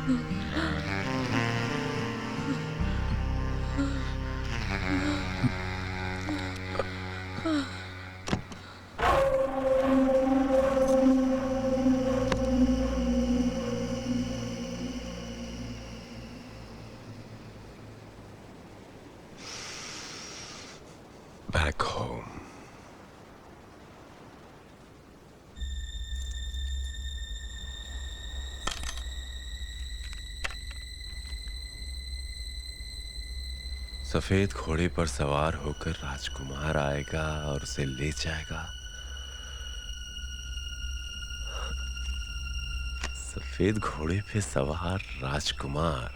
Back home. सफेद घोड़े पर सवार होकर राजकुमार आएगा और उसे ले जाएगा। सफेद घोड़े पे सवार राजकुमार,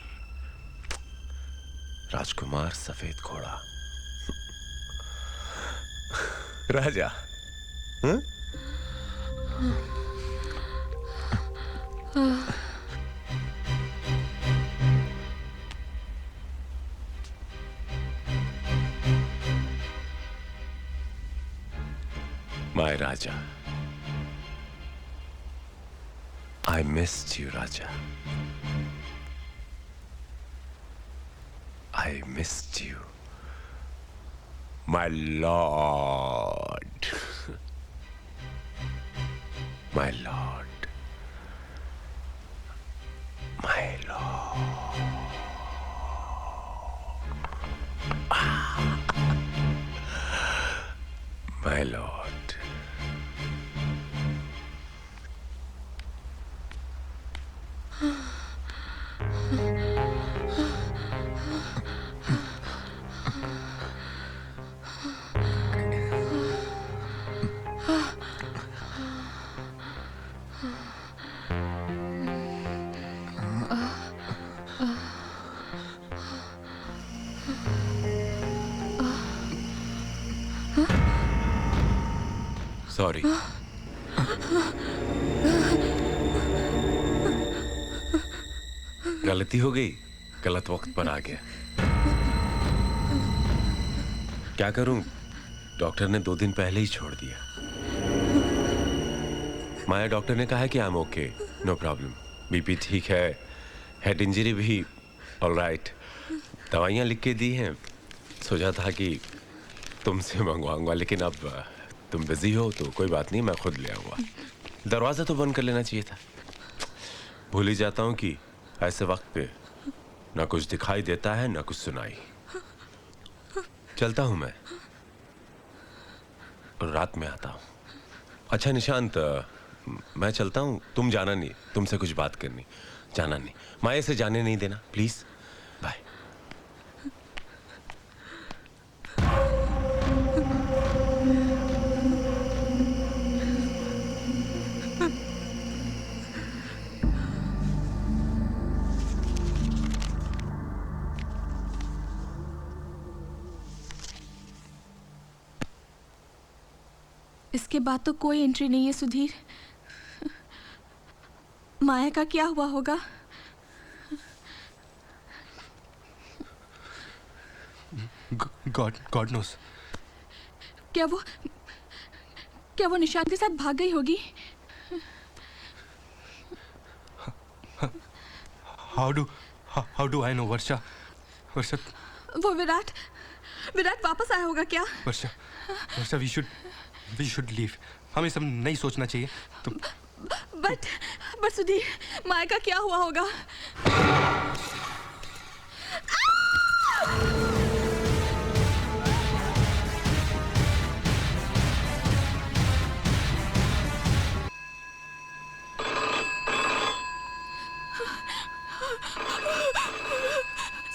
राजकुमार सफेद घोड़ा, राजा। हाँ? My Raja. I missed you, Raja. I missed you. My lord. My lord. My lord. My lord. Sorry. गलती हो गई, गलत वक्त पर आ गया। क्या करूं, डॉक्टर ने 2 दिन पहले ही छोड़ दिया। माया, डॉक्टर ने कहा है कि I am okay, no problem, BP ठीक है, हेड इंजरी भी ऑलराइट, दवाइयां लिख के दी हैं। सोचा था कि तुमसे मंगवाऊंगा, लेकिन अब तुम बिजी हो तो कोई बात नहीं, मैं खुद ले आऊंगा। दरवाजा तो बंद कर लेना चाहिए था। भूल ही जाता हूं कि ऐसे वक्त पे ना कुछ दिखाई देता है ना कुछ सुनाई। चलता हूं मैं, और रात में आता हूं। अच्छा निशांत, मैं चलता हूं, तुम जाना नहीं, तुमसे कुछ बात करनी, जाना नहीं, माया से जाने नहीं देना प्लीज। बाय। इसके बाद तो कोई एंट्री नहीं है सुधीर। माया का क्या हुआ होगा? God knows. क्या वो निशांत के साथ भाग गई होगी? How do I know? Varsha वो विराट वापस आया होगा क्या? Varsha we should leave. हमें सब नहीं सोचना चाहिए। तुम बट सुधीर, माया का क्या हुआ होगा?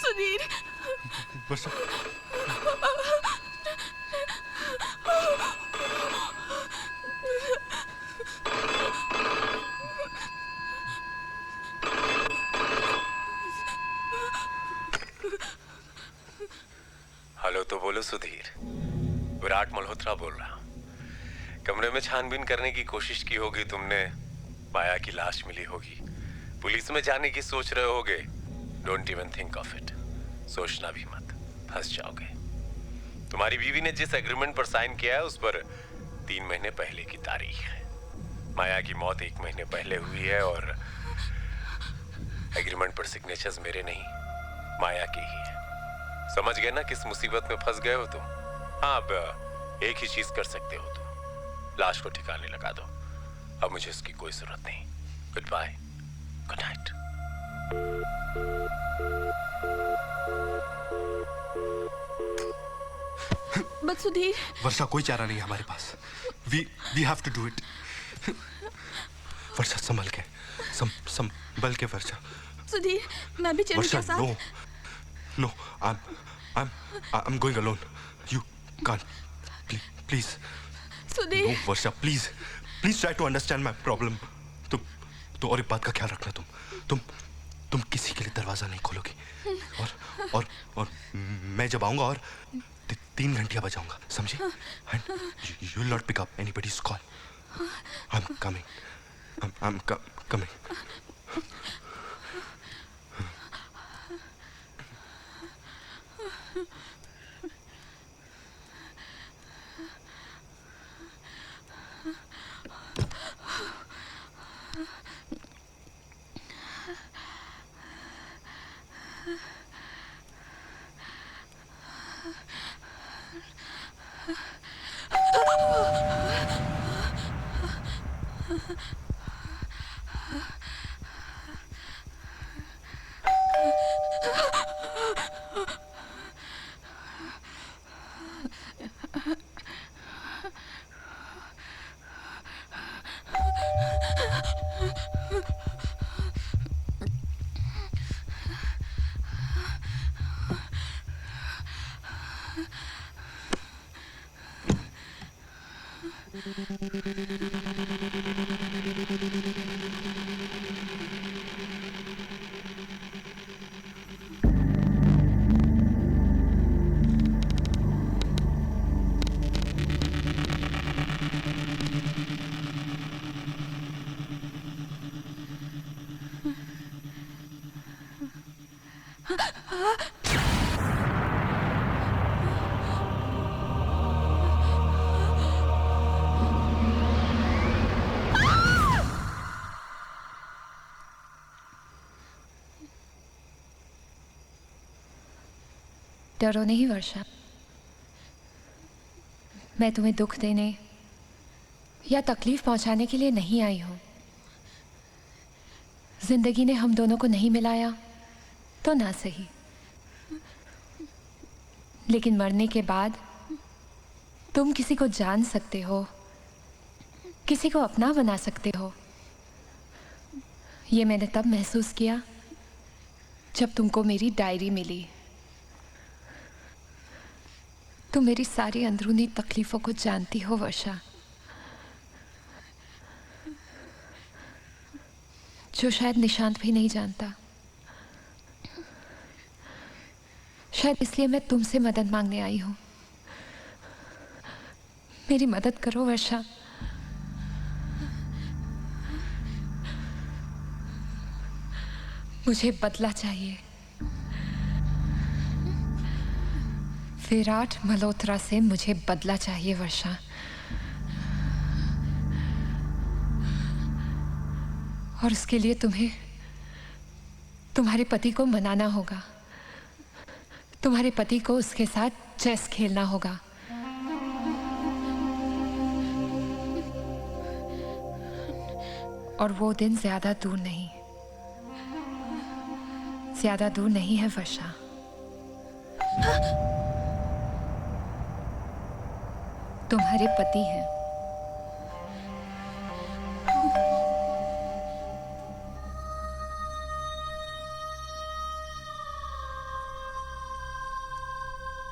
सुधीर, वर्षा, हेलो तो बोलो सुधीर, विराट मल्होत्रा बोल रहा हूं। कमरे में छानबीन करने की कोशिश की होगी तुमने, माया की लाश मिली होगी, पुलिस में जाने की सोच रहे होगे। Don't even think of it, सोचना भी मत, फंस जाओगे। तुम्हारी बीवी ने जिस एग्रीमेंट पर साइन किया है उस पर 3 महीने पहले की तारीख है। माया की मौत 1 महीने पहले हुई है और एग्रीमेंट डॉक्यूमेंट पर सिग्नेचर्स मेरे नहीं, माया के ही है। समझ गए ना किस मुसीबत में फंस गए हो तुम? हाँ, अब एक ही चीज कर सकते हो तुम, लाश को ठिकाने लगा दो। अब मुझे इसकी कोई जरूरत नहीं। Good bye, good night. But Sudhir, Varsha, कोई चारा नहीं है हमारे पास। We have to do it. Varsha, संभल के, संभल के वर्षा। सुधीर, मैं भी चलूं वर्षा, क्या साथ? no, I'm going alone. You can't, please. Sudhir, No, Varsha, please try to understand my problem. तुम और एक बात का ख्याल रखना, तुम किसी के लिए दरवाजा नहीं खोलोगी। और मैं जब आऊंगा और 3 घंटियां बजाऊंगा, समझी? And you will not pick up anybody's call. I'm coming. I'm coming. डरो नहीं वर्षा, मैं तुम्हें दुख देने या तकलीफ पहुंचाने के लिए नहीं आई हूं। जिंदगी ने हम दोनों को नहीं मिलाया तो ना सही, लेकिन मरने के बाद तुम किसी को जान सकते हो, किसी को अपना बना सकते हो। ये मैंने तब महसूस किया जब तुमको मेरी डायरी मिली। तुम मेरी सारी अंदरूनी तकलीफों को जानती हो वर्षा, जो शायद निशांत भी नहीं जानता। शायद इसलिए मैं तुमसे मदद मांगने आई हूं। मेरी मदद करो वर्षा। मुझे बदला चाहिए। विराट मल्होत्रा से मुझे बदला चाहिए वर्षा। और उसके लिए तुम्हें तुम्हारे पति को मनाना होगा। तुम्हारे पति को उसके साथ चेस खेलना होगा। और वो दिन ज्यादा दूर नहीं, ज्यादा दूर नहीं है वर्षा। तुम्हारे पति हैं।